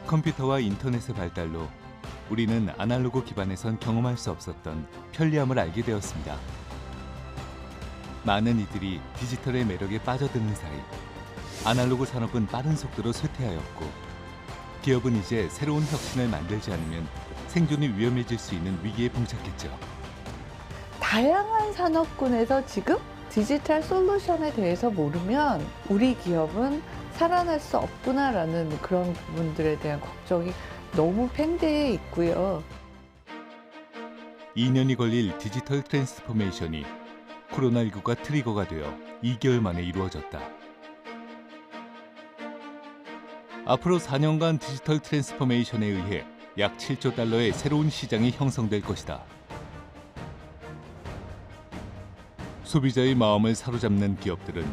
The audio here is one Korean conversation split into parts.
컴퓨터와 인터넷의 발달로 우리는 아날로그 기반에선 경험할 수 없었던 편리함을 알게 되었습니다. 많은 이들이 디지털의 매력에 빠져드는 사이 아날로그 산업은 빠른 속도로 쇠퇴하였고 기업은 이제 새로운 혁신을 만들지 않으면 생존이 위험해질 수 있는 위기에 봉착했죠. 다양한 산업군에서 지금 디지털 솔루션에 대해서 모르면 우리 기업은 살아날 수 없구나라는 그런 부분들에 대한 걱정이 너무 팽배해 있고요. 2년이 걸릴 디지털 트랜스포메이션이 코로나19가 트리거가 되어 2개월 만에 이루어졌다. 앞으로 4년간 디지털 트랜스포메이션에 의해 약 7조 달러의 새로운 시장이 형성될 것이다. 소비자의 마음을 사로잡는 기업들은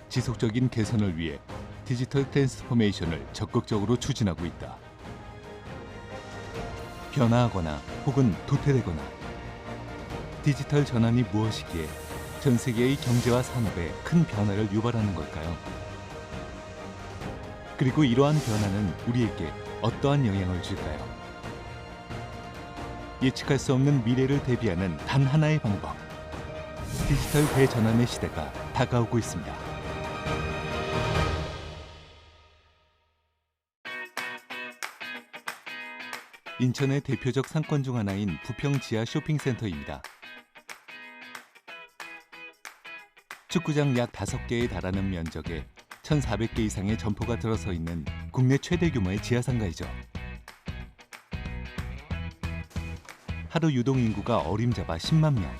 지속적인 개선을 위해 디지털 트랜스포메이션을 적극적으로 추진하고 있다. 변화하거나 혹은 도태되거나 디지털 전환이 무엇이기에 전 세계의 경제와 산업에 큰 변화를 유발하는 걸까요? 그리고 이러한 변화는 우리에게 어떠한 영향을 줄까요? 예측할 수 없는 미래를 대비하는 단 하나의 방법. 디지털 대전환의 시대가 다가오고 있습니다. 인천의 대표적 상권 중 하나인 부평 지하 쇼핑센터입니다. 축구장 약 5개에 달하는 면적에 1,400개 이상의 점포가 들어서 있는 국내 최대 규모의 지하상가이죠. 하루 유동 인구가 어림잡아 10만 명.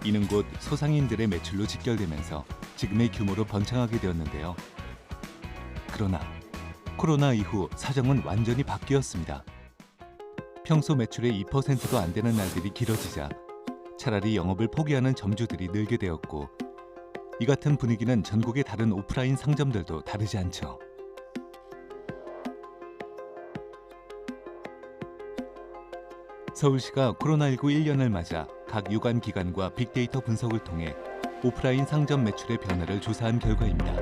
이는 곧 소상인들의 매출로 직결되면서 지금의 규모로 번창하게 되었는데요. 그러나 코로나 이후 사정은 완전히 바뀌었습니다. 평소 매출의 2%도 안 되는 날들이 길어지자 차라리 영업을 포기하는 점주들이 늘게 되었고 이 같은 분위기는 전국의 다른 오프라인 상점들도 다르지 않죠. 서울시가 코로나19 1년을 맞아 각 유관 기관과 빅데이터 분석을 통해 오프라인 상점 매출의 변화를 조사한 결과입니다.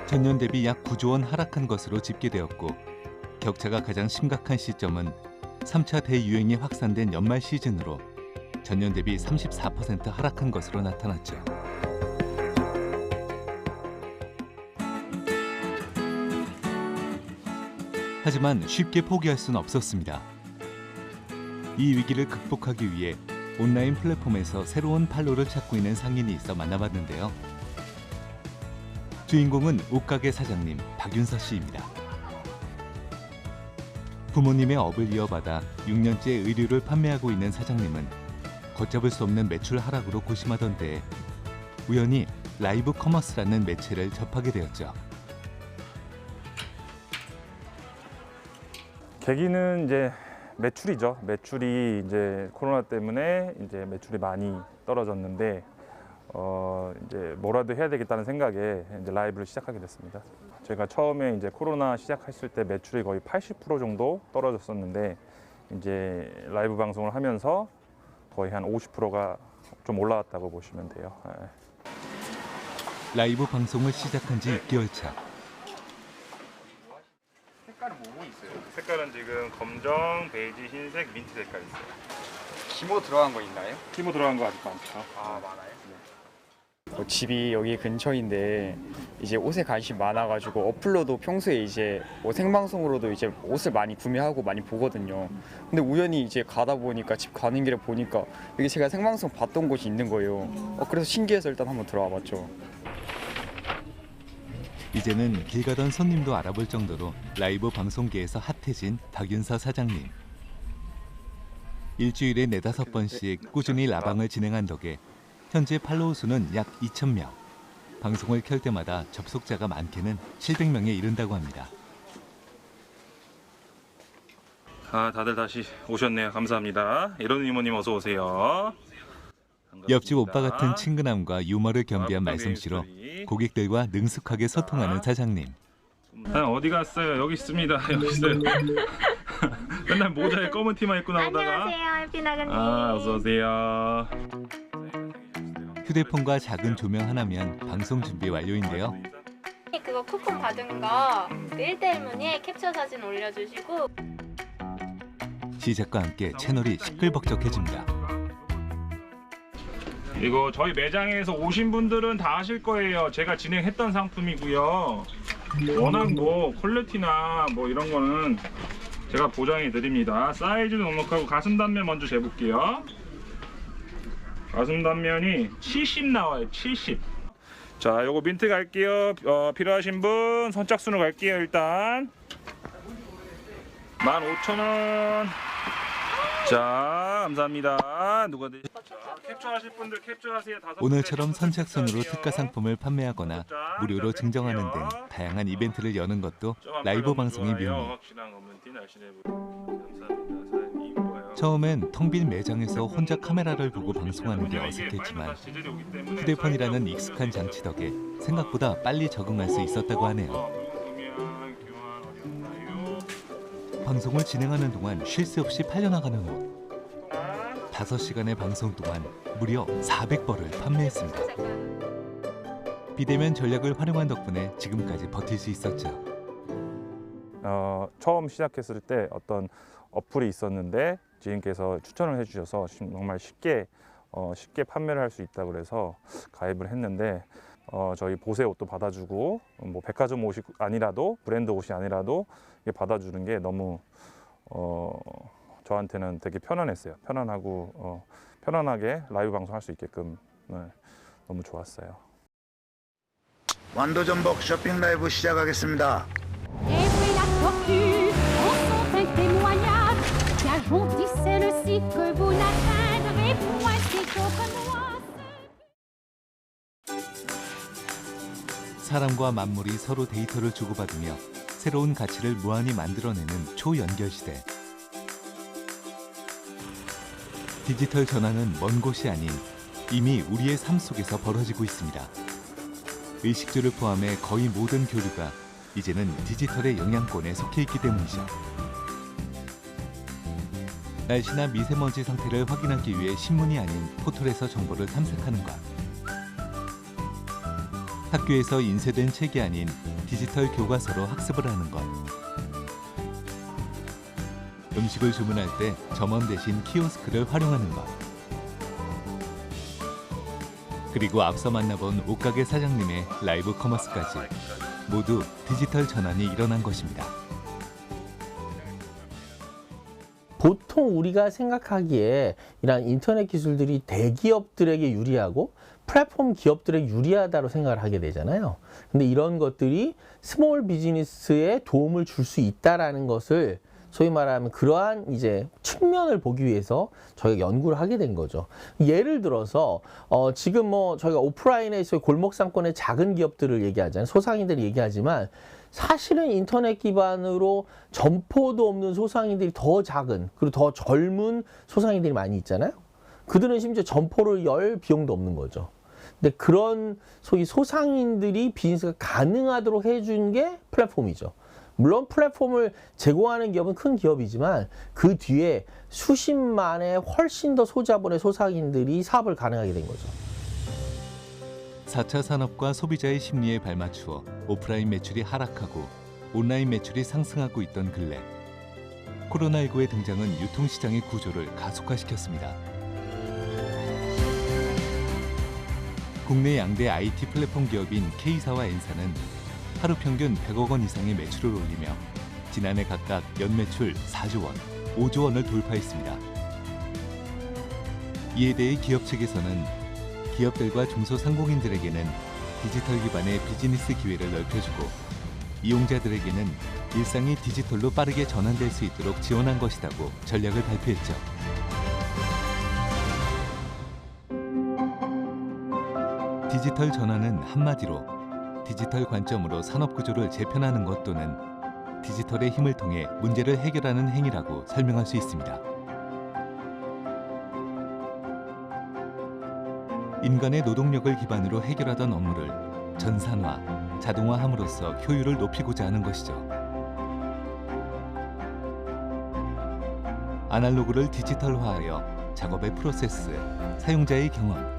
전년 대비 약 9조 원 하락한 것으로 집계되었고 격차가 가장 심각한 시점은 3차 대유행이 확산된 연말 시즌으로 전년 대비 34% 하락한 것으로 나타났죠. 하지만 쉽게 포기할 수는 없었습니다. 이 위기를 극복하기 위해 온라인 플랫폼에서 새로운 판로를 찾고 있는 상인이 있어 만나봤는데요. 주인공은 옷가게 사장님 박윤서 씨입니다. 부모님의 업을 이어받아 6년째 의류를 판매하고 있는 사장님은 걷잡을 수 없는 매출 하락으로 고심하던 때에 우연히 라이브 커머스라는 매체를 접하게 되었죠. 계기는 이제 매출이죠. 매출이 이제 코로나 때문에 이제 매출이 많이 떨어졌는데 이제 뭐라도 해야 되겠다는 생각에 이제 라이브를 시작하게 됐습니다. 제가 처음에 이제 코로나 시작했을 때 매출이 거의 80% 정도 떨어졌었는데 이제 라이브 방송을 하면서 거의 한 50%가 좀 올라왔다고 보시면 돼요. 라이브 방송을 시작한 지 6개월 차. 색깔은 뭐 있어요? 색깔은 지금 검정, 베이지, 흰색, 민트 색깔 있어요. 기모 들어간 거 있나요? 티모 들어간 거 아직 많죠. 아, 많아요? 집이 여기 근처인데 이제 옷에 관심이 많아가지고 어플로도 평소에 이제 생방송으로도 이제 옷을 많이 구매하고 많이 보거든요. 근데 우연히 이제 가다 보니까 집 가는 길에 보니까 여기 제가 생방송 봤던 곳이 있는 거예요. 그래서 신기해서 일단 한번 들어와 봤죠. 이제는 길 가던 손님도 알아볼 정도로 라이브 방송계에서 핫해진 박윤서 사장님. 일주일에 4~5번씩 꾸준히 라방을 진행한 덕에 현재 팔로우 수는 약 2,000명. 방송을 켤 때마다 접속자가 많게는 700명에 이른다고 합니다. 다들 다시 오셨네요. 감사합니다. 이런 이모님 어서 오세요. 옆집 오빠 같은 친근함과 유머를 겸비한 말솜씨로 고객들과 능숙하게 소통하는 사장님. 어디 갔어요? 여기 있습니다. 여기 있어요. 맨날 모자에 검은 티만 입고 나오다가. 안녕하세요, 햇빛 나가님. 어서 오세요. 휴대폰과 작은 조명 하나면 방송 준비 완료인데요. 그거 쿠폰 받은 거 1대1 문의에 캡처 사진 올려주시고 시작과 함께 채널이 시끌벅적해집니다. 이거 저희 매장에서 오신 분들은 다 아실 거예요. 제가 진행했던 상품이고요. 워낙 뭐 퀄리티나 뭐 이런 거는 제가 보장해 드립니다. 사이즈도 넉넉하고 가슴 단면 먼저 재볼게요. 가슴 단면이 70 나와요. 70. 자, 요거 민트 갈게요. 필요하신 분 선착순으로 갈게요. 일단 15,000원. 자, 감사합니다. 누가 드시? 자, 캡처하실 분들 캡처하세요. 오늘처럼 선착순으로 특가 상품을 판매하거나 무료로 증정하는 등 다양한 이벤트를 여는 것도 라이브 방송의 묘미. 처음엔 텅 빈 매장에서 혼자 카메라를 보고 방송하는 게 어색했지만 휴대폰이라는 익숙한 장치 덕에 생각보다 빨리 적응할 수 있었다고 하네요. 방송을 진행하는 동안 쉴 새 없이 팔려나가는 옷. 5시간의 방송 동안 무려 400벌을 판매했습니다. 비대면 전략을 활용한 덕분에 지금까지 버틸 수 있었죠. 처음 시작했을 때 어떤 어플이 있었는데 지인께서 추천을 해주셔서 정말 쉽게 판매를 할 수 있다고 그래서 가입을 했는데 저희 보세 옷도 받아주고 뭐 백화점 옷이 아니라도 브랜드 옷이 아니라도 이게 받아주는 게 너무 저한테는 되게 편안했어요. 편안하고 편안하게 라이브 방송할 수 있게끔 너무 좋았어요. 완도전복 쇼핑 라이브 시작하겠습니다. Et puis la tortue, en sont un témoignage. Car j'en le cycle, vous n'atteindrez point ces champenois. 사람과 만물이 서로 데이터를 주고받으며 새로운 가치를 무한히 만들어내는 초연결 시대. 디지털 전환은 먼 곳이 아닌 이미 우리의 삶 속에서 벌어지고 있습니다. 의식주를 포함해 거의 모든 교류가 이제는 디지털의 영향권에 속해 있기 때문이죠. 날씨나 미세먼지 상태를 확인하기 위해 신문이 아닌 포털에서 정보를 탐색하는 것. 학교에서 인쇄된 책이 아닌 디지털 교과서로 학습을 하는 것. 음식을 주문할 때 점원 대신 키오스크를 활용하는 것. 그리고 앞서 만나본 옷가게 사장님의 라이브 커머스까지 모두 디지털 전환이 일어난 것입니다. 보통 우리가 생각하기에 이런 인터넷 기술들이 대기업들에게 유리하고 플랫폼 기업들에게 유리하다고 생각을 하게 되잖아요. 근데 이런 것들이 스몰 비즈니스에 도움을 줄 수 있다라는 것을 소위 말하면 그러한 이제 측면을 보기 위해서 저희가 연구를 하게 된 거죠. 예를 들어서 지금 뭐 저희가 오프라인에서의 골목 상권의 작은 기업들을 얘기하잖아요. 소상인들을 얘기하지만 사실은 인터넷 기반으로 점포도 없는 소상인들이 더 작은 그리고 더 젊은 소상인들이 많이 있잖아요. 그들은 심지어 점포를 열 비용도 없는 거죠. 근데 그런 소위 소상인들이 비즈니스가 가능하도록 해준 게 플랫폼이죠. 물론 플랫폼을 제공하는 기업은 큰 기업이지만 그 뒤에 수십만의 훨씬 더 소자본의 소상인들이 사업을 가능하게 된 거죠. 4차 산업과 소비자의 심리에 발맞추어 오프라인 매출이 하락하고 온라인 매출이 상승하고 있던 근래 코로나19의 등장은 유통시장의 구조를 가속화시켰습니다. 국내 양대 IT 플랫폼 기업인 K사와 N사는 하루 평균 100억 원 이상의 매출을 올리며 지난해 각각 연매출 4조 원, 5조 원을 돌파했습니다. 이에 대해 기업 측에서는 기업들과 중소상공인들에게는 디지털 기반의 비즈니스 기회를 넓혀주고 이용자들에게는 일상이 디지털로 빠르게 전환될 수 있도록 지원한 것이라고 전략을 발표했죠. 디지털 전환은 한마디로 디지털 관점으로 산업 구조를 재편하는 것 또는 디지털의 힘을 통해 문제를 해결하는 행위라고 설명할 수 있습니다. 인간의 노동력을 기반으로 해결하던 업무를 전산화, 자동화함으로써 효율을 높이고자 하는 것이죠. 아날로그를 디지털화하여 작업의 프로세스, 사용자의 경험,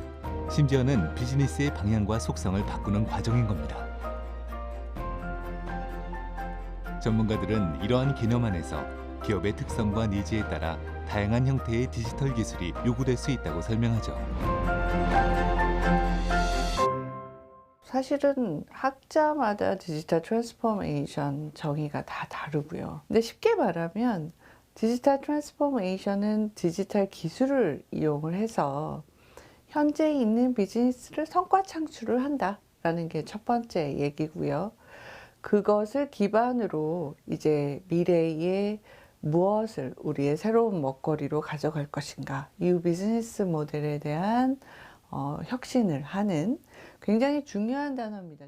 심지어는 비즈니스의 방향과 속성을 바꾸는 과정인 겁니다. 전문가들은 이러한 개념 안에서 기업의 특성과 니즈에 따라 다양한 형태의 디지털 기술이 요구될 수 있다고 설명하죠. 사실은 학자마다 디지털 트랜스포메이션 정의가 다 다르고요. 근데 쉽게 말하면 디지털 트랜스포메이션은 디지털 기술을 이용을 해서 현재 있는 비즈니스를 성과 창출을 한다라는 게 첫 번째 얘기고요. 그것을 기반으로 이제 미래에 무엇을 우리의 새로운 먹거리로 가져갈 것인가, 이 비즈니스 모델에 대한 혁신을 하는 굉장히 중요한 단어입니다.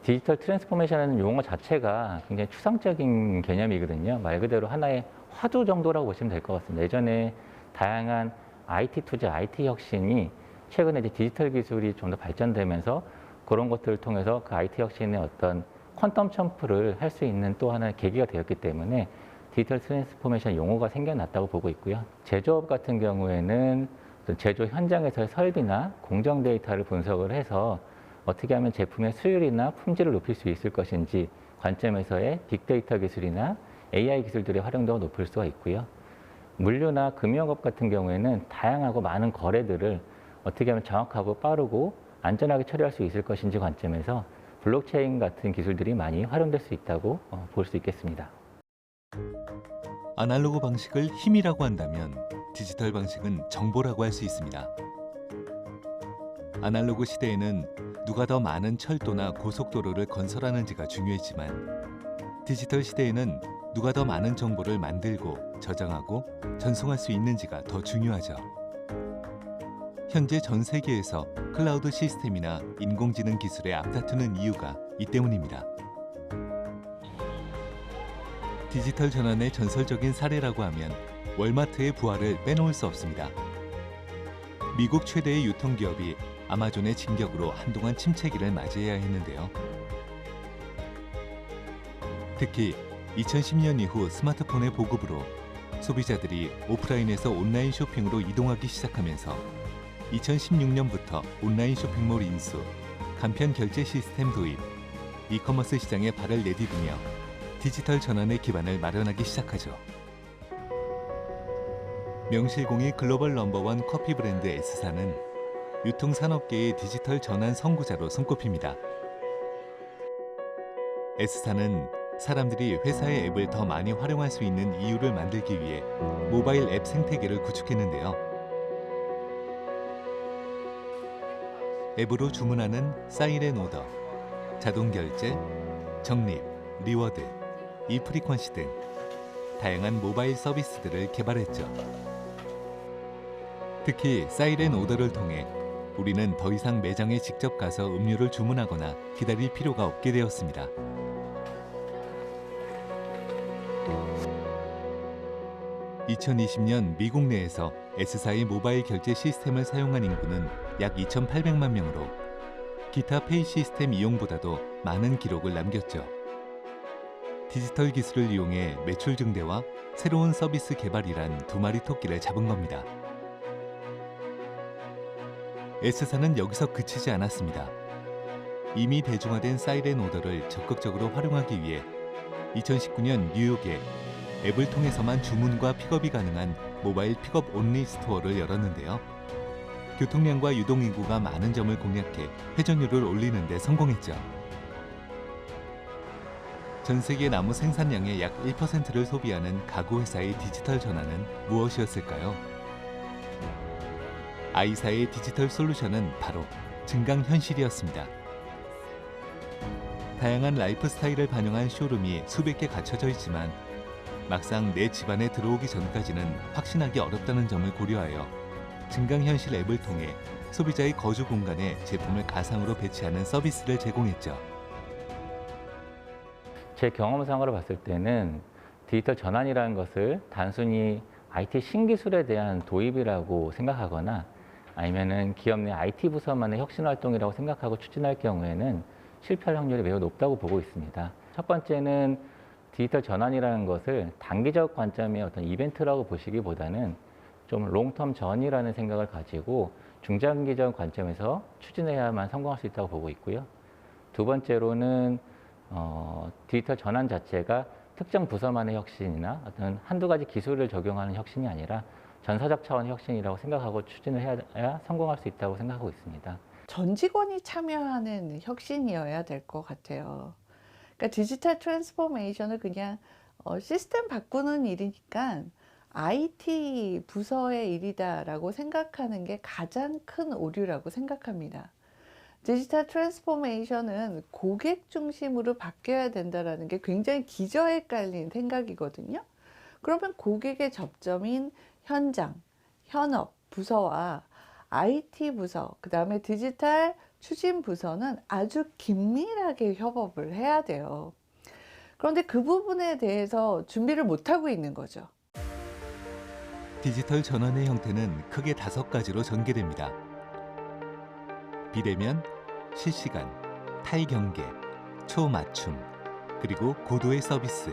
디지털 트랜스포메이션이라는 용어 자체가 굉장히 추상적인 개념이거든요. 말 그대로 하나의 화두 정도라고 보시면 될 것 같습니다. 예전에 다양한 IT 투자, IT 혁신이 최근에 이제 디지털 기술이 좀 더 발전되면서 그런 것들을 통해서 그 IT 혁신의 어떤 퀀텀 점프를 할 수 있는 또 하나의 계기가 되었기 때문에 디지털 트랜스포메이션 용어가 생겨났다고 보고 있고요. 제조업 같은 경우에는 제조 현장에서의 설비나 공정 데이터를 분석을 해서 어떻게 하면 제품의 수율이나 품질을 높일 수 있을 것인지 관점에서의 빅데이터 기술이나 AI 기술들의 활용도가 높을 수가 있고요. 물류나 금융업 같은 경우에는 다양하고 많은 거래들을 어떻게 하면 정확하고 빠르고 안전하게 처리할 수 있을 것인지 관점에서 블록체인 같은 기술들이 많이 활용될 수 있다고 볼 수 있겠습니다. 아날로그 방식을 힘이라고 한다면 디지털 방식은 정보라고 할 수 있습니다. 아날로그 시대에는 누가 더 많은 철도나 고속도로를 건설하는지가 중요했지만 디지털 시대에는 누가 더 많은 정보를 만들고 저장하고 전송할 수 있는지가 더 중요하죠. 현재 전 세계에서 클라우드 시스템이나 인공지능 기술에 앞다투는 이유가 이 때문입니다. 디지털 전환의 전설적인 사례라고 하면 월마트의 부활을 빼놓을 수 없습니다. 미국 최대의 유통기업이 아마존의 진격으로 한동안 침체기를 맞이해야 했는데요. 특히 2010년 이후 스마트폰의 보급으로 소비자들이 오프라인에서 온라인 쇼핑으로 이동하기 시작하면서 2016년부터 온라인 쇼핑몰 인수, 간편 결제 시스템 도입, 이커머스 시장에 발을 내디디며 디지털 전환의 기반을 마련하기 시작하죠. 명실공히 글로벌 넘버원 커피 브랜드 S사는 유통산업계의 디지털 전환 선구자로 손꼽힙니다. S사는 사람들이 회사의 앱을 더 많이 활용할 수 있는 이유를 만들기 위해 모바일 앱 생태계를 구축했는데요. 앱으로 주문하는 사이렌 오더, 자동 결제, 적립, 리워드, 이프리퀀시 등 다양한 모바일 서비스들을 개발했죠. 특히 사이렌 오더를 통해 우리는 더 이상 매장에 직접 가서 음료를 주문하거나 기다릴 필요가 없게 되었습니다. (2020년) 미국 내에서 S사의 모바일 결제 시스템을 사용한 인구는 약 2,800만 명으로 기타 페이 시스템 이용보다도 많은 기록을 남겼죠. 디지털 기술을 이용해 매출 증대와 새로운 서비스 개발이란 두 마리 토끼를 잡은 겁니다. S사는 여기서 그치지 않았습니다. 이미 대중화된 사이렌 오더를 적극적으로 활용하기 위해 2019년 뉴욕에 앱을 통해서만 주문과 픽업이 가능한 모바일 픽업 온리 스토어를 열었는데요. 교통량과 유동인구가 많은 점을 공략해 회전율을 올리는 데 성공했죠. 전 세계 나무 생산량의 약 1%를 소비하는 가구 회사의 디지털 전환은 무엇이었을까요? I사의 디지털 솔루션은 바로 증강현실이었습니다. 다양한 라이프 스타일을 반영한 쇼룸이 수백 개 갖춰져 있지만 막상 내 집안에 들어오기 전까지는 확신하기 어렵다는 점을 고려하여 증강현실 앱을 통해 소비자의 거주 공간에 제품을 가상으로 배치하는 서비스를 제공했죠. 제 경험상으로 봤을 때는 디지털 전환이라는 것을 단순히 IT 신기술에 대한 도입이라고 생각하거나 아니면은 기업 내 IT 부서만의 혁신 활동이라고 생각하고 추진할 경우에는 실패할 확률이 매우 높다고 보고 있습니다. 첫 번째는 디지털 전환이라는 것을 단기적 관점의 어떤 이벤트라고 보시기보다는 좀 롱텀 전이라는 생각을 가지고 중장기적 관점에서 추진해야만 성공할 수 있다고 보고 있고요. 두 번째로는 디지털 전환 자체가 특정 부서만의 혁신이나 어떤 한두 가지 기술을 적용하는 혁신이 아니라 전사적 차원의 혁신이라고 생각하고 추진을 해야 성공할 수 있다고 생각하고 있습니다. 전 직원이 참여하는 혁신이어야 될 것 같아요. 그러니까 디지털 트랜스포메이션을 그냥 시스템 바꾸는 일이니까 IT 부서의 일이다라고 생각하는 게 가장 큰 오류라고 생각합니다. 디지털 트랜스포메이션은 고객 중심으로 바뀌어야 된다는 게 굉장히 기저에 깔린 생각이거든요. 그러면 고객의 접점인 현장, 현업 부서와 IT 부서, 그 다음에 디지털 추진 부서는 아주 긴밀하게 협업을 해야 돼요. 그런데 그 부분에 대해서 준비를 못하고 있는 거죠. 디지털 전환의 형태는 크게 5가지로 전개됩니다. 비대면, 실시간, 탈경계, 초맞춤, 그리고 고도의 서비스.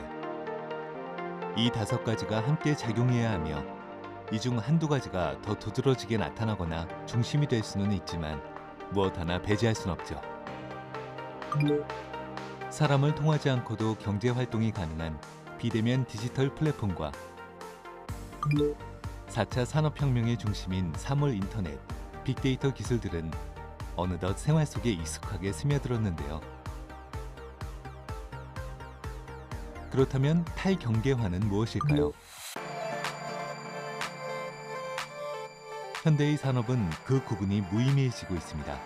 이 5가지가 함께 작용해야 하며 이 중 한두 가지가 더 두드러지게 나타나거나 중심이 될 수는 있지만 무엇 하나 배제할 순 없죠. 사람을 통하지 않고도 경제 활동이 가능한 비대면 디지털 플랫폼과 4차 산업혁명의 중심인 사물 인터넷, 빅데이터 기술들은 어느덧 생활 속에 익숙하게 스며들었는데요. 그렇다면 탈경계화는 무엇일까요? 현대의 산업은 그 구분이 무의미해지고 있습니다.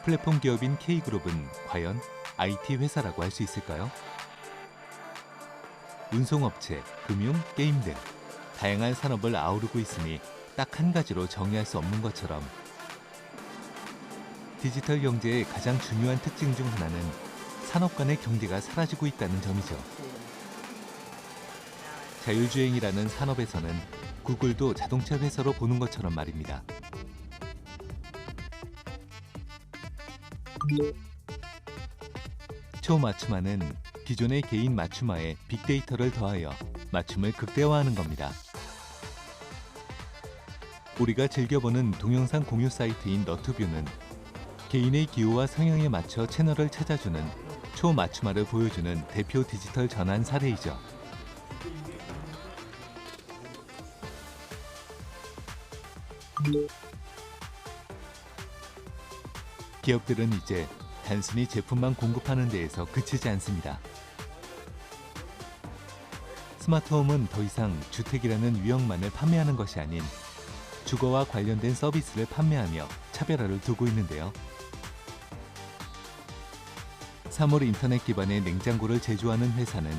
플랫폼 기업인 K그룹은 과연 IT 회사라고 할 수 있을까요? 운송업체, 금융, 게임 등 다양한 산업을 아우르고 있으니 딱 한 가지로 정의할 수 없는 것처럼 디지털 경제의 가장 중요한 특징 중 하나는 산업 간의 경계가 사라지고 있다는 점이죠. 자율주행이라는 산업에서는 구글도 자동차 회사로 보는 것처럼 말입니다. 초맞춤화는 기존의 개인 맞춤화에 빅데이터를 더하여 맞춤을 극대화하는 겁니다. 우리가 즐겨보는 동영상 공유 사이트인 너튜브는 개인의 기호와 성향에 맞춰 채널을 찾아주는 초맞춤화를 보여주는 대표 디지털 전환 사례이죠. 기업들은 이제 단순히 제품만 공급하는 데에서 그치지 않습니다. 스마트홈은 더 이상 주택이라는 유형만을 판매하는 것이 아닌 주거와 관련된 서비스를 판매하며 차별화를 두고 있는데요. 사물 인터넷 기반의 냉장고를 제조하는 회사는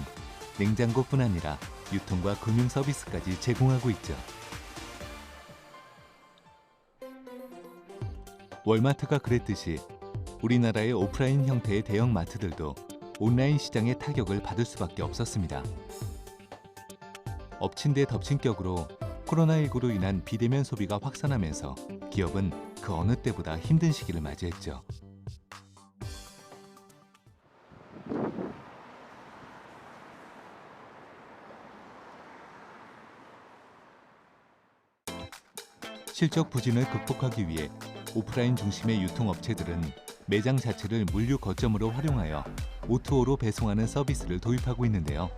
냉장고뿐 아니라 유통과 금융 서비스까지 제공하고 있죠. 월마트가 그랬듯이 우리나라의 오프라인 형태의 대형 마트들도 온라인 시장의 타격을 받을 수밖에 없었습니다. 엎친 데 덮친 격으로 코로나19로 인한 비대면 소비가 확산하면서 기업은 그 어느 때보다 힘든 시기를 맞이했죠. 실적 부진을 극복하기 위해 오프라인 중심의 유통업체들은 매장 자체를 물류 거점으로 활용하여 O2O로 배송하는 서비스를 도입하고 있는데요.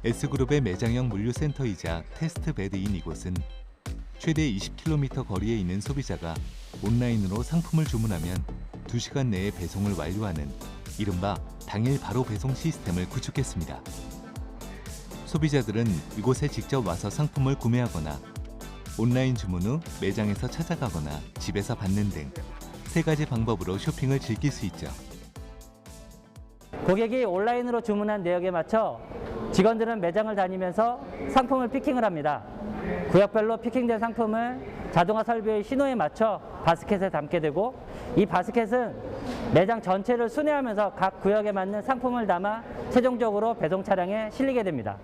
S그룹의 매장형 물류센터이자 테스트베드인 이곳은 최대 20km 거리에 있는 소비자가 온라인으로 상품을 주문하면 2시간 내에 배송을 완료하는 이른바 당일 바로 배송 시스템을 구축했습니다. 소비자들은 이곳에 직접 와서 상품을 구매하거나 온라인 주문 후 매장에서 찾아가거나 집에서 받는 등 3가지 방법으로 쇼핑을 즐길 수 있죠. 고객이 온라인으로 주문한 내역에 맞춰 직원들은 매장을 다니면서 상품을 피킹을 합니다. 구역별로 피킹된 상품을 자동화 설비의 신호에 맞춰 바스켓에 담게 되고 이 바스켓은 매장 전체를 순회하면서 각 구역에 맞는 상품을 담아 최종적으로 배송 차량에 실리게 됩니다.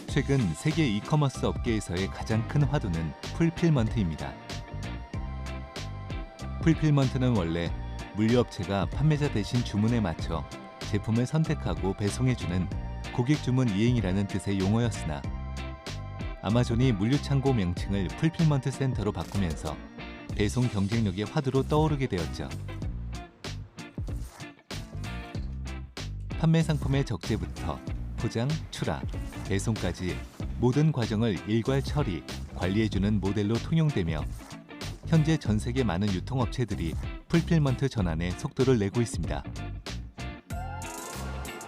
최근 세계 이커머스 업계에서의 가장 큰 화두는 풀필먼트입니다. 풀필먼트는 원래 물류업체가 판매자 대신 주문에 맞춰 제품을 선택하고 배송해주는 고객 주문 이행이라는 뜻의 용어였으나 아마존이 물류창고 명칭을 풀필먼트 센터로 바꾸면서 배송 경쟁력의 화두로 떠오르게 되었죠. 판매 상품의 적재부터 포장, 출하, 배송까지 모든 과정을 일괄 처리, 관리해주는 모델로 통용되며 현재 전 세계 많은 유통업체들이 풀필먼트 전환에 속도를 내고 있습니다.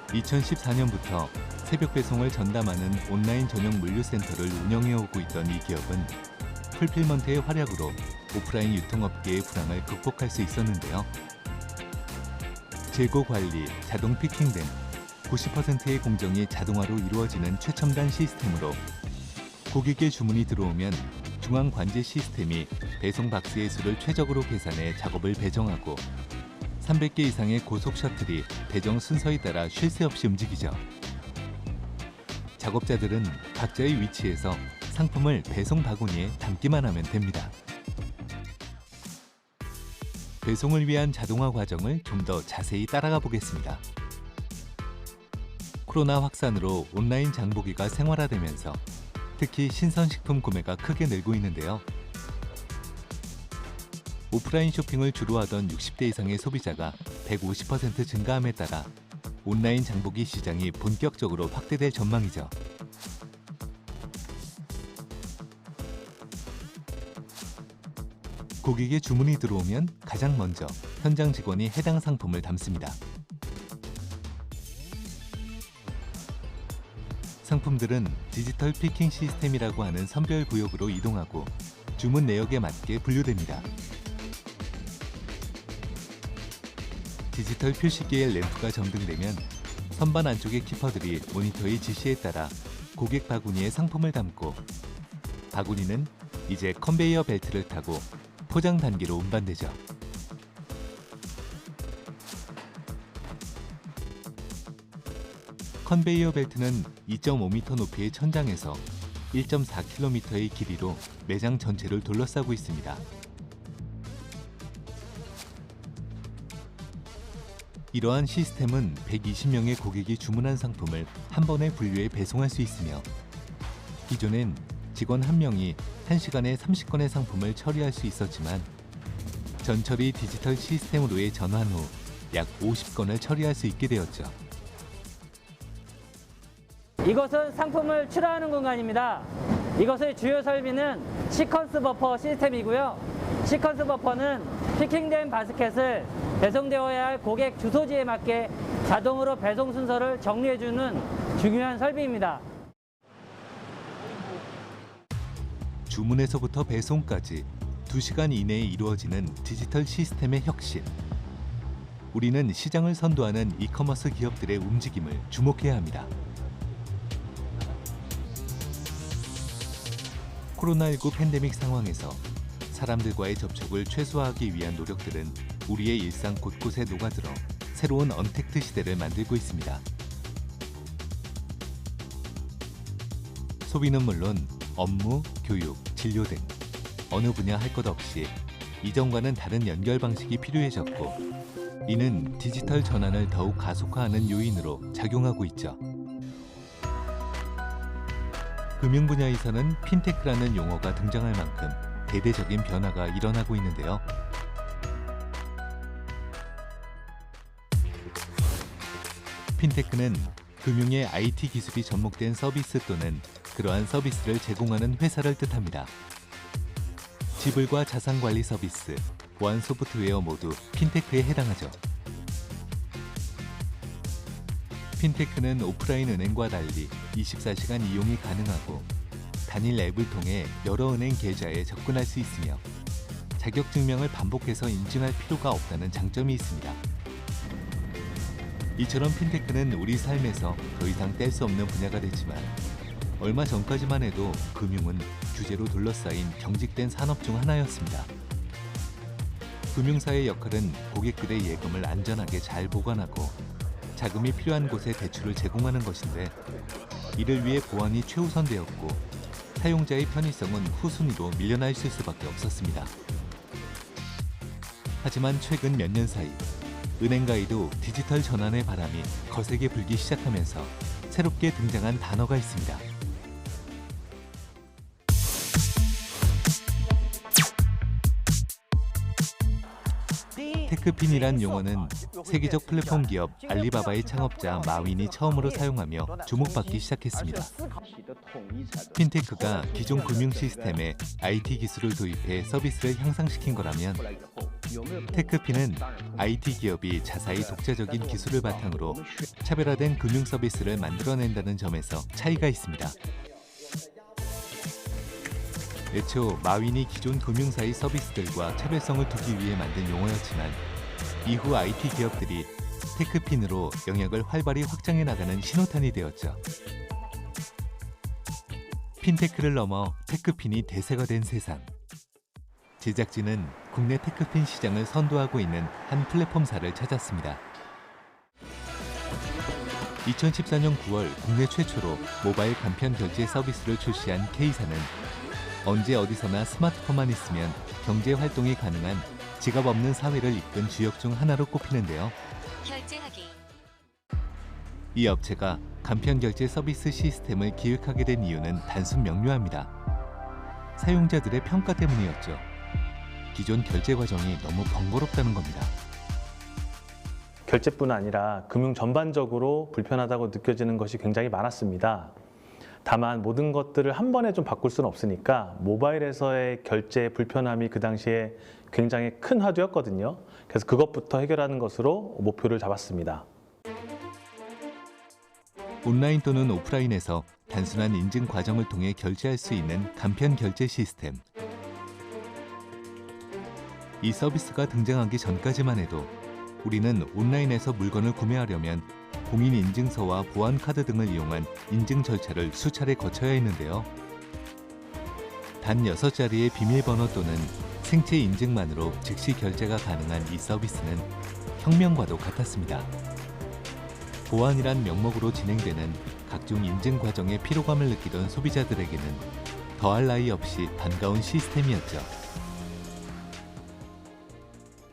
2014년부터 새벽 배송을 전담하는 온라인 전용 물류센터를 운영해오고 있던 이 기업은 풀필먼트의 활약으로 오프라인 유통업계의 불황을 극복할 수 있었는데요. 재고 관리, 자동 피킹 등 90%의 공정이 자동화로 이루어지는 최첨단 시스템으로 고객의 주문이 들어오면 중앙 관제 시스템이 배송 박스의 수를 최적으로 계산해 작업을 배정하고 300개 이상의 고속 셔틀이 배정 순서에 따라 쉴 새 없이 움직이죠. 작업자들은 각자의 위치에서 상품을 배송 바구니에 담기만 하면 됩니다. 배송을 위한 자동화 과정을 좀 더 자세히 따라가 보겠습니다. 코로나 확산으로 온라인 장보기가 생활화되면서 특히 신선식품 구매가 크게 늘고 있는데요. 오프라인 쇼핑을 주로 하던 60대 이상의 소비자가 150% 증가함에 따라 온라인 장보기 시장이 본격적으로 확대될 전망이죠. 고객의 주문이 들어오면 가장 먼저 현장 직원이 해당 상품을 담습니다. 상품들은 디지털 피킹 시스템이라고 하는 선별 구역으로 이동하고 주문 내역에 맞게 분류됩니다. 디지털 표시기의 램프가 점등되면 선반 안쪽의 키퍼들이 모니터의 지시에 따라 고객 바구니에 상품을 담고 바구니는 이제 컨베이어 벨트를 타고 포장 단계로 운반되죠. 컨베이어 벨트는 2.5m 높이의 천장에서 1.4km의 길이로 매장 전체를 둘러싸고 있습니다. 이러한 시스템은 120명의 고객이 주문한 상품을 한 번에 분류해 배송할 수 있으며 기존엔 직원 1명이 1시간에 30건의 상품을 처리할 수 있었지만 전처리 디지털 시스템으로의 전환 후 약 50건을 처리할 수 있게 되었죠. 이것은 상품을 출하하는 공간입니다. 이것의 주요 설비는 시퀀스 버퍼 시스템이고요. 시퀀스 버퍼는 피킹된 바스켓을 배송되어야 할 고객 주소지에 맞게 자동으로 배송 순서를 정리해주는 중요한 설비입니다. 주문에서부터 배송까지 2시간 이내에 이루어지는 디지털 시스템의 혁신. 우리는 시장을 선도하는 이커머스 기업들의 움직임을 주목해야 합니다. 코로나19 팬데믹 상황에서 사람들과의 접촉을 최소화하기 위한 노력들은 우리의 일상 곳곳에 녹아들어 새로운 언택트 시대를 만들고 있습니다. 소비는 물론 업무, 교육, 진료 등 어느 분야 할 것 없이 이전과는 다른 연결 방식이 필요해졌고 이는 디지털 전환을 더욱 가속화하는 요인으로 작용하고 있죠. 금융 분야에서는 핀테크라는 용어가 등장할 만큼 대대적인 변화가 일어나고 있는데요. 핀테크는 금융의 IT 기술이 접목된 서비스 또는 그러한 서비스를 제공하는 회사를 뜻합니다. 지불과 자산관리 서비스, 보안 소프트웨어 모두 핀테크에 해당하죠. 핀테크는 오프라인 은행과 달리 24시간 이용이 가능하고 단일 앱을 통해 여러 은행 계좌에 접근할 수 있으며 자격증명을 반복해서 인증할 필요가 없다는 장점이 있습니다. 이처럼 핀테크는 우리 삶에서 더 이상 뗄 수 없는 분야가 됐지만 얼마 전까지만 해도 금융은 규제로 둘러싸인 경직된 산업 중 하나였습니다. 금융사의 역할은 고객들의 예금을 안전하게 잘 보관하고 자금이 필요한 곳에 대출을 제공하는 것인데 이를 위해 보안이 최우선되었고 사용자의 편의성은 후순위로 밀려나 있을 수밖에 없었습니다. 하지만 최근 몇 년 사이 은행가에도 디지털 전환의 바람이 거세게 불기 시작하면서 새롭게 등장한 단어가 있습니다. 테크핀이란 용어는 세계적 플랫폼 기업 알리바바의 창업자 마윈이 처음으로 사용하며 주목받기 시작했습니다. 핀테크가 기존 금융 시스템에 IT 기술을 도입해 서비스를 향상시킨 거라면 테크핀은 IT 기업이 자사의 독자적인 기술을 바탕으로 차별화된 금융 서비스를 만들어낸다는 점에서 차이가 있습니다. 애초 마윈이 기존 금융사의 서비스들과 차별성을 두기 위해 만든 용어였지만 이후 IT 기업들이 테크핀으로 영역을 활발히 확장해 나가는 신호탄이 되었죠. 핀테크를 넘어 테크핀이 대세가 된 세상. 제작진은 국내 테크핀 시장을 선도하고 있는 한 플랫폼사를 찾았습니다. 2014년 9월 국내 최초로 모바일 간편 결제 서비스를 출시한 K사는 언제 어디서나 스마트폰만 있으면 경제 활동이 가능한 지갑 없는 사회를 이끈 주역 중 하나로 꼽히는데요. 이 업체가 간편 결제 서비스 시스템을 기획하게 된 이유는 단순 명료합니다. 사용자들의 평가 때문이었죠. 기존 결제 과정이 너무 번거롭다는 겁니다. 결제뿐 아니라 금융 전반적으로 불편하다고 느껴지는 것이 굉장히 많았습니다. 다만 모든 것들을 한 번에 좀 바꿀 수는 없으니까 모바일에서의 결제 불편함이 그 당시에 굉장히 큰 화두였거든요. 그래서 그것부터 해결하는 것으로 목표를 잡았습니다. 온라인 또는 오프라인에서 단순한 인증 과정을 통해 결제할 수 있는 간편 결제 시스템. 이 서비스가 등장하기 전까지만 해도 우리는 온라인에서 물건을 구매하려면 공인인증서와 보안카드 등을 이용한 인증 절차를 수차례 거쳐야 했는데요. 단 6자리의 비밀번호 또는 생체 인증만으로 즉시 결제가 가능한 이 서비스는 혁명과도 같았습니다. 보안이란 명목으로 진행되는 각종 인증 과정의 피로감을 느끼던 소비자들에게는 더할 나위 없이 반가운 시스템이었죠.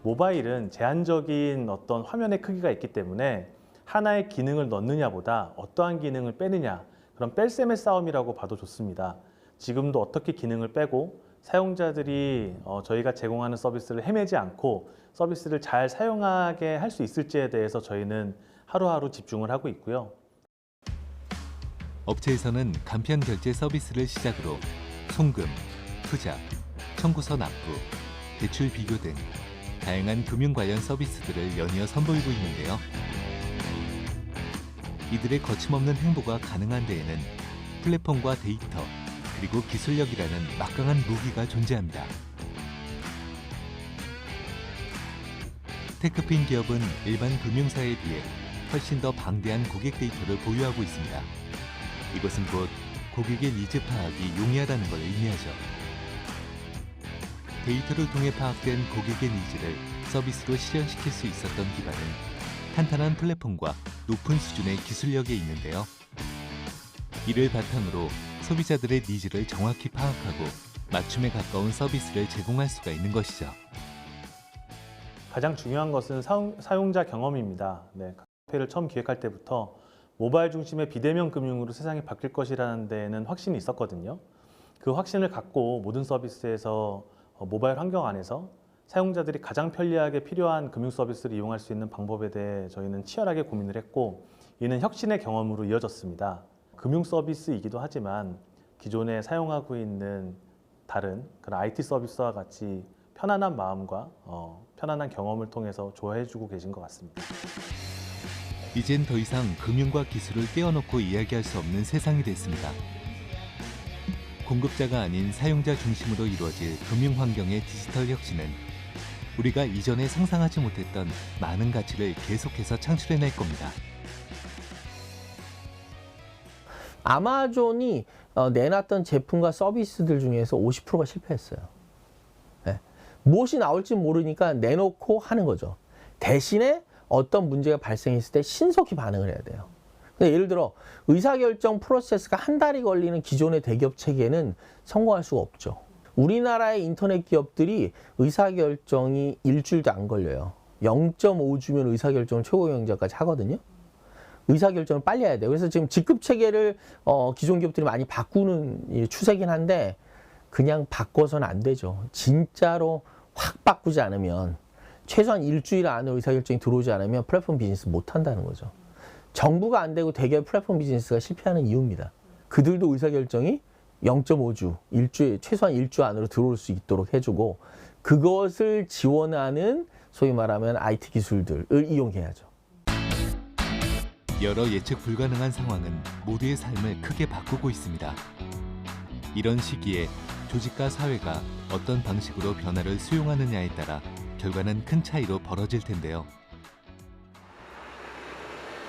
모바일은 제한적인 어떤 화면의 크기가 있기 때문에 하나의 기능을 넣느냐보다 어떠한 기능을 빼느냐, 그런 뺄셈의 싸움이라고 봐도 좋습니다. 지금도 어떻게 기능을 빼고 사용자들이 저희가 제공하는 서비스를 헤매지 않고 서비스를 잘 사용하게 할 수 있을지에 대해서 저희는 하루하루 집중을 하고 있고요. 업체에서는 간편 결제 서비스를 시작으로 송금, 투자, 청구서 납부, 대출 비교 등 다양한 금융 관련 서비스들을 연이어 선보이고 있는데요. 이들의 거침없는 행보가 가능한 데에는 플랫폼과 데이터, 그리고 기술력이라는 막강한 무기가 존재합니다. 테크핀 기업은 일반 금융사에 비해 훨씬 더 방대한 고객 데이터를 보유하고 있습니다. 이것은 곧 고객의 니즈 파악이 용이하다는 걸 의미하죠. 데이터를 통해 파악된 고객의 니즈를 서비스로 실현시킬 수 있었던 기반은 탄탄한 플랫폼과 높은 수준의 기술력에 있는데요. 이를 바탕으로 소비자들의 니즈를 정확히 파악하고 맞춤에 가까운 서비스를 제공할 수가 있는 것이죠. 가장 중요한 것은 사용자 경험입니다. 카페를 처음 기획할 때부터 모바일 중심의 비대면 금융으로 세상이 바뀔 것이라는 데에는 확신이 있었거든요. 그 확신을 갖고 모든 서비스에서 모바일 환경 안에서 사용자들이 가장 편리하게 필요한 금융 서비스를 이용할 수 있는 방법에 대해 저희는 치열하게 고민을 했고, 이는 혁신의 경험으로 이어졌습니다. 금융 서비스이기도 하지만 기존에 사용하고 있는 다른 그런 IT 서비스와 같이 편안한 마음과 편안한 경험을 통해서 좋아해주고 계신 것 같습니다. 이젠 더 이상 금융과 기술을 떼어놓고 이야기할 수 없는 세상이 됐습니다. 공급자가 아닌 사용자 중심으로 이루어질 금융 환경의 디지털 혁신은 우리가 이전에 상상하지 못했던 많은 가치를 계속해서 창출해낼 겁니다. 아마존이 내놨던 제품과 서비스들 중에서 50%가 실패했어요. 네. 무엇이 나올지 모르니까 내놓고 하는 거죠. 대신에 어떤 문제가 발생했을 때 신속히 반응을 해야 돼요. 예를 들어 의사결정 프로세스가 한 달이 걸리는 기존의 대기업 체계는 성공할 수가 없죠. 우리나라의 인터넷 기업들이 의사결정이 일주일도 안 걸려요. 0.5주면 의사결정을 최고 경영자까지 하거든요. 의사결정을 빨리 해야 돼요. 그래서 지금 직급체계를 기존 기업들이 많이 바꾸는 추세긴 한데 그냥 바꿔서는 안 되죠. 진짜로 확 바꾸지 않으면 최소한 일주일 안에 의사결정이 들어오지 않으면 플랫폼 비즈니스 못 한다는 거죠. 정부가 안 되고 대기업 플랫폼 비즈니스가 실패하는 이유입니다. 그들도 의사결정이 0.5주, 일주일, 최소한 1주 안으로 들어올 수 있도록 해주고 그것을 지원하는 소위 말하면 IT 기술들을 이용해야죠. 여러 예측 불가능한 상황은 모두의 삶을 크게 바꾸고 있습니다. 이런 시기에 조직과 사회가 어떤 방식으로 변화를 수용하느냐에 따라 결과는 큰 차이로 벌어질 텐데요.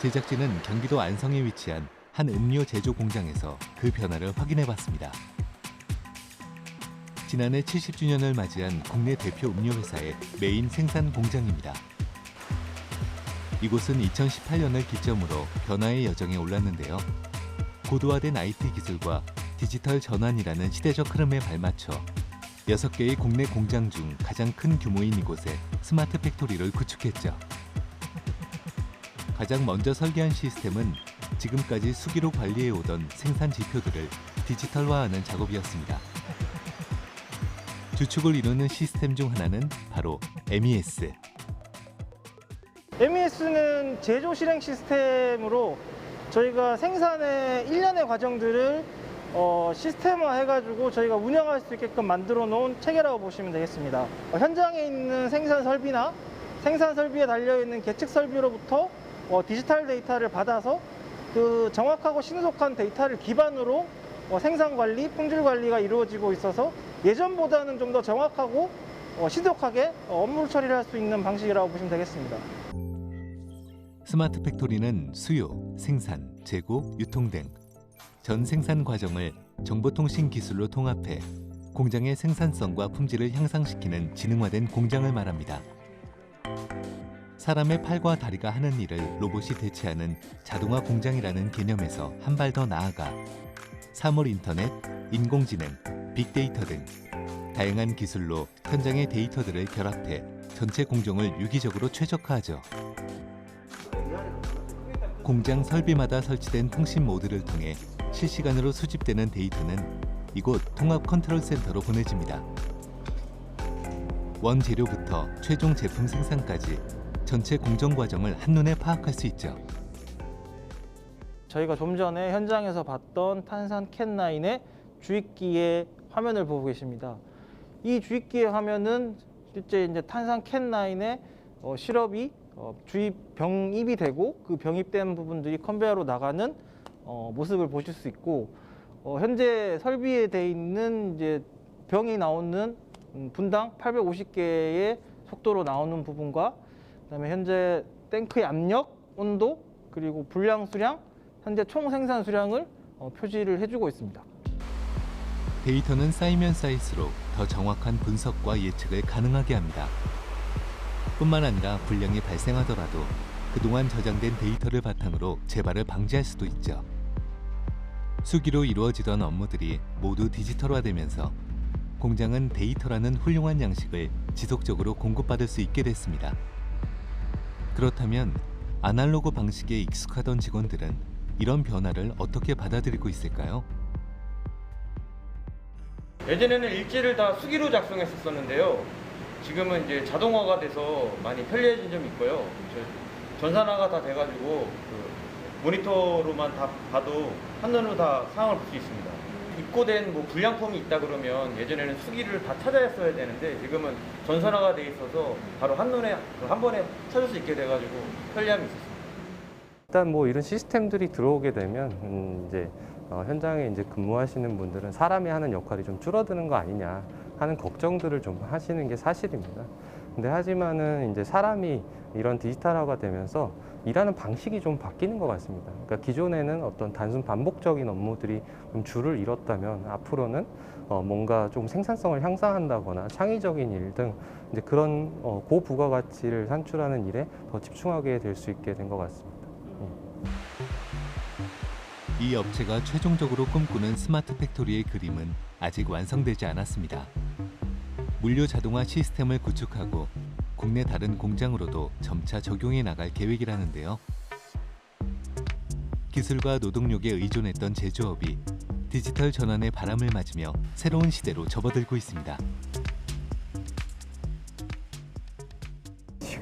제작진은 경기도 안성에 위치한 한 음료 제조 공장에서 그 변화를 확인해 봤습니다. 지난해 70주년을 맞이한 국내 대표 음료 회사의 메인 생산 공장입니다. 이곳은 2018년을 기점으로 변화의 여정에 올랐는데요. 고도화된 IT 기술과 디지털 전환이라는 시대적 흐름에 발맞춰 6개의 국내 공장 중 가장 큰 규모인 이곳에 스마트 팩토리를 구축했죠. 가장 먼저 설계한 시스템은 지금까지 수기로 관리해오던 생산 지표들을 디지털화하는 작업이었습니다. 주축을 이루는 시스템 중 하나는 바로 MES. MES는 제조 실행 시스템으로 저희가 생산의 일련의 과정들을 시스템화 해가지고 저희가 운영할 수 있게끔 만들어 놓은 체계라고 보시면 되겠습니다. 현장에 있는 생산 설비나 생산 설비에 달려있는 계측 설비로부터 디지털 데이터를 받아서 그 정확하고 신속한 데이터를 기반으로 생산 관리, 품질 관리가 이루어지고 있어서 예전보다는 좀 더 정확하고 신속하게 업무 처리를 할 수 있는 방식이라고 보시면 되겠습니다. 스마트 팩토리는 수요, 생산, 재고, 유통 등 전 생산 과정을 정보통신 기술로 통합해 공장의 생산성과 품질을 향상시키는 지능화된 공장을 말합니다. 사람의 팔과 다리가 하는 일을 로봇이 대체하는 자동화 공장이라는 개념에서 한 발 더 나아가 사물 인터넷, 인공지능, 빅데이터 등 다양한 기술로 현장의 데이터들을 결합해 전체 공정을 유기적으로 최적화하죠. 공장 설비마다 설치된 통신 모드를 통해 실시간으로 수집되는 데이터는 이곳 통합 컨트롤 센터로 보내집니다. 원재료부터 최종 제품 생산까지 전체 공정 과정을 한눈에 파악할 수 있죠. 저희가 좀 전에 현장에서 봤던 탄산 캔라인의 주입기의 화면을 보고 계십니다. 이 주입기의 화면은 실제 이제 탄산 캔라인의 시럽이 주입 병입이 되고 그 병입된 부분들이 컨베이어로 나가는 모습을 보실 수 있고 현재 설비에 돼 있는 이제 병이 나오는 분당 850개의 속도로 나오는 부분과 그다음에 현재 탱크의 압력, 온도 그리고 분량 수량, 현재 총 생산 수량을 표시를 해주고 있습니다. 데이터는 쌓이면 쌓일수록 더 정확한 분석과 예측을 가능하게 합니다. 뿐만 아니라 불량이 발생하더라도 그동안 저장된 데이터를 바탕으로 재발을 방지할 수도 있죠. 수기로 이루어지던 업무들이 모두 디지털화되면서 공장은 데이터라는 훌륭한 양식을 지속적으로 공급받을 수 있게 됐습니다. 그렇다면 아날로그 방식에 익숙하던 직원들은 이런 변화를 어떻게 받아들이고 있을까요? 예전에는 일지를 다 수기로 작성했었는데요. 지금은 이제 자동화가 돼서 많이 편리해진 점이 있고요. 전산화가 다 돼가지고 모니터로만 다 봐도 한눈으로 다 상황을 볼 수 있습니다. 입고된 불량품이 있다 그러면 예전에는 수기를 다 찾아야 써야 되는데 지금은 전산화가 돼 있어서 바로 한눈에 한 번에 찾을 수 있게 돼가지고 편리함이 있었습니다. 일단 이런 시스템들이 들어오게 되면 이제 현장에 이제 근무하시는 분들은 사람이 하는 역할이 좀 줄어드는 거 아니냐 하는 걱정들을 좀 하시는 게 사실입니다. 근데 하지만은 이제 사람이 이런 디지털화가 되면서 일하는 방식이 좀 바뀌는 것 같습니다. 그러니까 기존에는 어떤 단순 반복적인 업무들이 좀 줄을 잃었다면 앞으로는 뭔가 좀 생산성을 향상한다거나 창의적인 일 등 이제 그런 고부가가치를 산출하는 일에 더 집중하게 될 수 있게 된 것 같습니다. 이 업체가 최종적으로 꿈꾸는 스마트 팩토리의 그림은 아직 완성되지 않았습니다. 물류 자동화 시스템을 구축하고 국내 다른 공장으로도 점차 적용해 나갈 계획이라는데요. 기술과 노동력에 의존했던 제조업이 디지털 전환의 바람을 맞으며 새로운 시대로 접어들고 있습니다.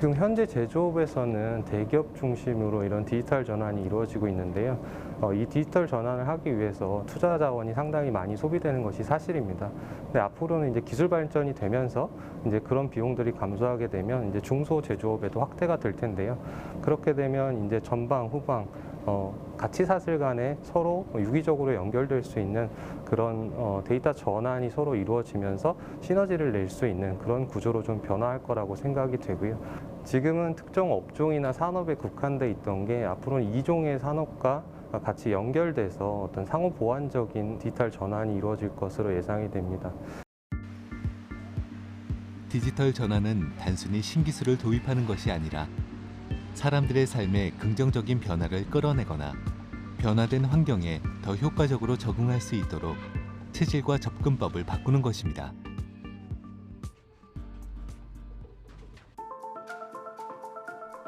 지금 현재 제조업에서는 대기업 중심으로 이런 디지털 전환이 이루어지고 있는데요. 이 디지털 전환을 하기 위해서 투자 자원이 상당히 많이 소비되는 것이 사실입니다. 근데 앞으로는 이제 기술 발전이 되면서 이제 그런 비용들이 감소하게 되면 이제 중소 제조업에도 확대가 될 텐데요. 그렇게 되면 이제 전방, 후방 가치 사슬 간에 서로 유기적으로 연결될 수 있는 그런 데이터 전환이 서로 이루어지면서 시너지를 낼 수 있는 그런 구조로 좀 변화할 거라고 생각이 되고요. 지금은 특정 업종이나 산업에 국한돼 있던 게 앞으로는 이종의 산업과 같이 연결돼서 어떤 상호 보완적인 디지털 전환이 이루어질 것으로 예상이 됩니다. 디지털 전환은 단순히 신기술을 도입하는 것이 아니라 사람들의 삶에 긍정적인 변화를 끌어내거나 변화된 환경에 더 효과적으로 적응할 수 있도록 체질과 접근법을 바꾸는 것입니다.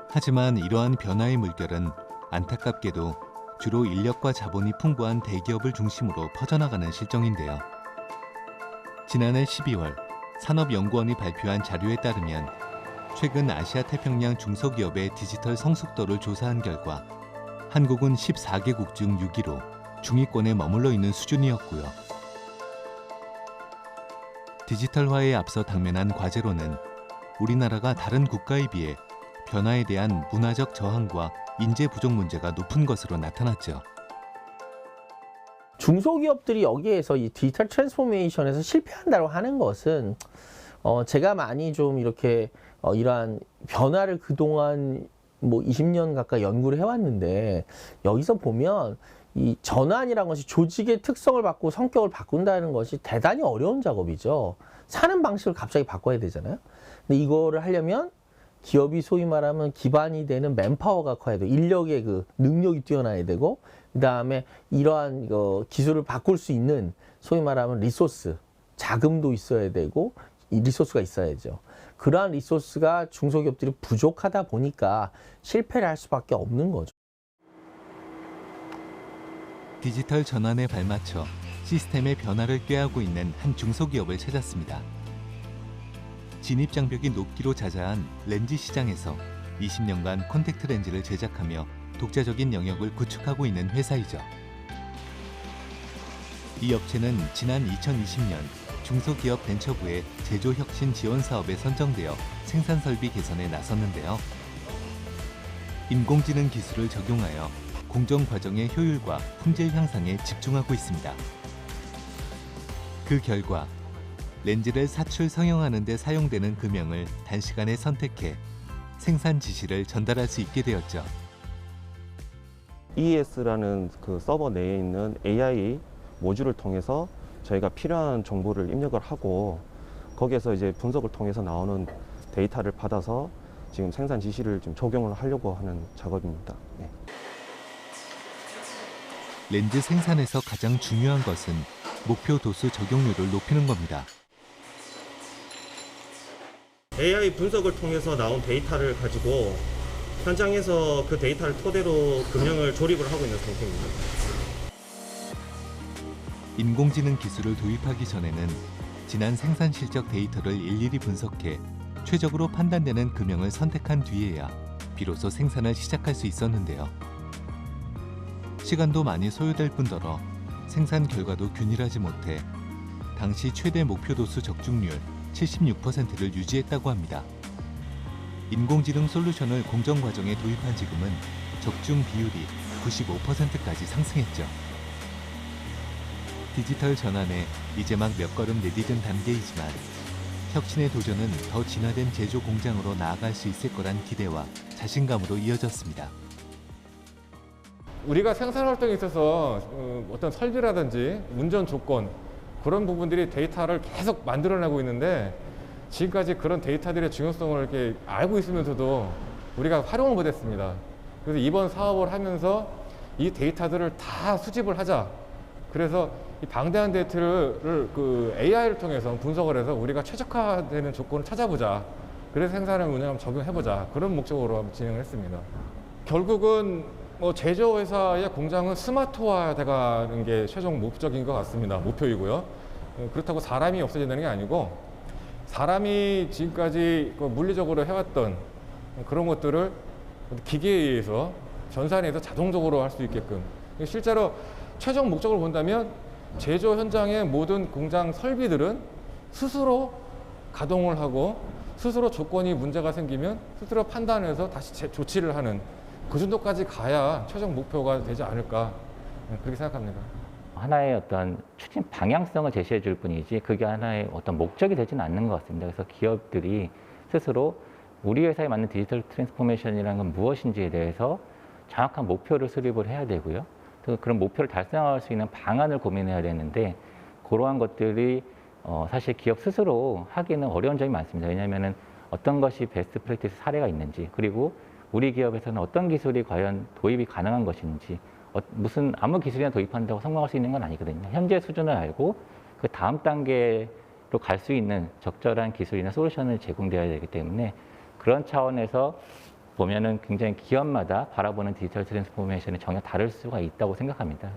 하지만 이러한 변화의 물결은 안타깝게도 주로 인력과 자본이 풍부한 대기업을 중심으로 퍼져나가는 실정인데요. 지난해 12월 산업연구원이 발표한 자료에 따르면 최근 아시아 태평양 중소기업의 디지털 성숙도를 조사한 결과 한국은 14개국 중 6위로 중위권에 머물러 있는 수준이었고요. 디지털화에 앞서 당면한 과제로는 우리나라가 다른 국가에 비해 변화에 대한 문화적 저항과 인재 부족 문제가 높은 것으로 나타났죠. 중소기업들이 여기에서 이 디지털 트랜스포메이션에서 실패한다고 하는 것은 제가 많이 좀 이렇게 이러한 변화를 그동안 뭐 20년 가까이 연구를 해왔는데 여기서 보면 이 전환이라는 것이 조직의 특성을 바꾸고 성격을 바꾼다는 것이 대단히 어려운 작업이죠. 사는 방식을 갑자기 바꿔야 되잖아요. 근데 이거를 하려면 기업이 소위 말하면 기반이 되는 맨파워가 커야 돼요. 인력의 그 능력이 뛰어나야 되고, 그 다음에 이러한 기술을 바꿀 수 있는 소위 말하면 리소스, 자금도 있어야 되고, 이 리소스가 있어야죠. 그러한 리소스가 중소기업들이 부족하다 보니까 실패를 할 수밖에 없는 거죠. 디지털 전환에 발맞춰 시스템의 변화를 꾀하고 있는 한 중소기업을 찾았습니다. 진입장벽이 높기로 자자한 렌즈 시장에서 20년간 콘택트 렌즈를 제작하며 독자적인 영역을 구축하고 있는 회사이죠. 이 업체는 지난 2020년 중소기업 벤처부의 제조혁신 지원 사업에 선정되어 생산 설비 개선에 나섰는데요. 인공지능 기술을 적용하여 공정 과정의 효율과 품질 향상에 집중하고 있습니다. 그 결과 렌즈를 사출 성형하는 데 사용되는 금형을 단시간에 선택해 생산 지시를 전달할 수 있게 되었죠. ES라는 그 서버 내에 있는 AI 모듈을 통해서 저희가 필요한 정보를 입력을 하고 거기에서 이제 분석을 통해서 나오는 데이터를 받아서 지금 생산 지시를 좀 적용을 하려고 하는 작업입니다. 네. 렌즈 생산에서 가장 중요한 것은 목표 도수 적용률을 높이는 겁니다. AI 분석을 통해서 나온 데이터를 가지고 현장에서 그 데이터를 토대로 금형을 조립을 하고 있는 상태입니다. 인공지능 기술을 도입하기 전에는 지난 생산 실적 데이터를 일일이 분석해 최적으로 판단되는 금형을 선택한 뒤에야 비로소 생산을 시작할 수 있었는데요. 시간도 많이 소요될 뿐더러 생산 결과도 균일하지 못해 당시 최대 목표 도수 적중률 76%를 유지했다고 합니다. 인공지능 솔루션을 공정 과정에 도입한 지금은 적중 비율이 95%까지 상승했죠. 디지털 전환에 이제 막 몇 걸음 내디딘 단계이지만 혁신의 도전은 더 진화된 제조 공장으로 나아갈 수 있을 거란 기대와 자신감으로 이어졌습니다. 우리가 생산 활동에 있어서 어떤 설비라든지 운전 조건 그런 부분들이 데이터를 계속 만들어내고 있는데 지금까지 그런 데이터들의 중요성을 이렇게 알고 있으면서도 우리가 활용을 못했습니다. 그래서 이번 사업을 하면서 이 데이터들을 다 수집을 하자. 그래서 이 방대한 데이터를 그 AI를 통해서 분석을 해서 우리가 최적화되는 조건을 찾아보자. 그래서 생산을 운영하면 적용해보자. 그런 목적으로 진행을 했습니다. 결국은 제조회사의 공장은 스마트화 돼가는 게 최종 목적인 것 같습니다. 목표이고요. 그렇다고 사람이 없어진다는 게 아니고 사람이 지금까지 물리적으로 해왔던 그런 것들을 기계에 의해서 전산에서 자동적으로 할 수 있게끔 실제로 최종 목적을 본다면 제조 현장의 모든 공장 설비들은 스스로 가동을 하고 스스로 조건이 문제가 생기면 스스로 판단해서 다시 조치를 하는 그 정도까지 가야 최종 목표가 되지 않을까 그렇게 생각합니다. 하나의 어떤 추진 방향성을 제시해 줄 뿐이지 그게 하나의 어떤 목적이 되지는 않는 것 같습니다. 그래서 기업들이 스스로 우리 회사에 맞는 디지털 트랜스포메이션이라는 건 무엇인지에 대해서 정확한 목표를 수립을 해야 되고요. 또 그런 목표를 달성할 수 있는 방안을 고민해야 되는데 그러한 것들이 사실 기업 스스로 하기는 어려운 점이 많습니다. 왜냐하면 어떤 것이 베스트 프랙티스 사례가 있는지 그리고 우리 기업에서는 어떤 기술이 과연 도입이 가능한 것인지 무슨 아무 기술이나 도입한다고 성공할 수 있는 건 아니거든요. 현재 수준을 알고 그 다음 단계로 갈 수 있는 적절한 기술이나 솔루션을 제공되어야 되기 때문에 그런 차원에서 보면은 굉장히 기업마다 바라보는 디지털 트랜스포메이션이 전혀 다를 수가 있다고 생각합니다.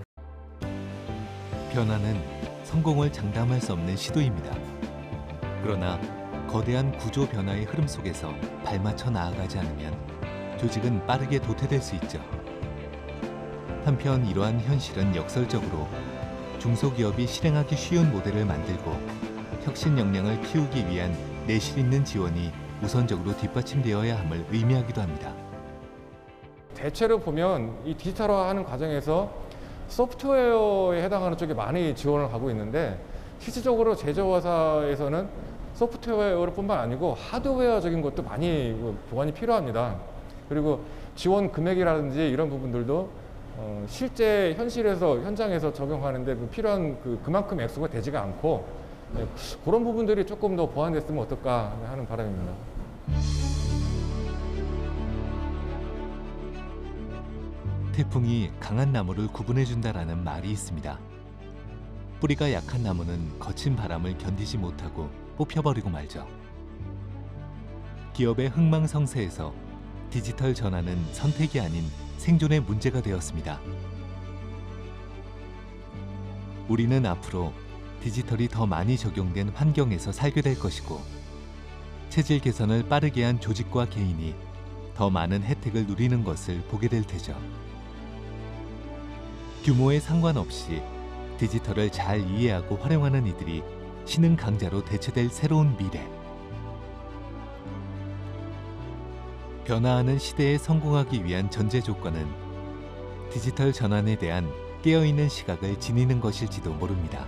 변화는 성공을 장담할 수 없는 시도입니다. 그러나 거대한 구조 변화의 흐름 속에서 발맞춰 나아가지 않으면 조직은 빠르게 도태될 수 있죠. 한편 이러한 현실은 역설적으로 중소기업이 실행하기 쉬운 모델을 만들고 혁신 역량을 키우기 위한 내실 있는 지원이 우선적으로 뒷받침되어야 함을 의미하기도 합니다. 대체로 보면 이 디지털화하는 과정에서 소프트웨어에 해당하는 쪽에 많이 지원을 하고 있는데 실질적으로 제조사에서는 소프트웨어뿐만 아니고 하드웨어적인 것도 많이 보완이 필요합니다. 그리고 지원 금액이라든지 이런 부분들도 실제 현장에서 적용하는데 필요한 그만큼 액수가 되지가 않고 그런 부분들이 조금 더 보완됐으면 어떨까 하는 바람입니다. 태풍이 강한 나무를 구분해준다라는 말이 있습니다. 뿌리가 약한 나무는 거친 바람을 견디지 못하고 뽑혀버리고 말죠. 기업의 흥망성쇠에서 디지털 전환은 선택이 아닌 생존의 문제가 되었습니다. 우리는 앞으로 디지털이 더 많이 적용된 환경에서 살게 될 것이고 체질 개선을 빠르게 한 조직과 개인이 더 많은 혜택을 누리는 것을 보게 될 테죠. 규모에 상관없이 디지털을 잘 이해하고 활용하는 이들이 신흥 강자로 대체될 새로운 미래. 변화하는 시대에 성공하기 위한 전제 조건은 디지털 전환에 대한 깨어있는 시각을 지니는 것일지도 모릅니다.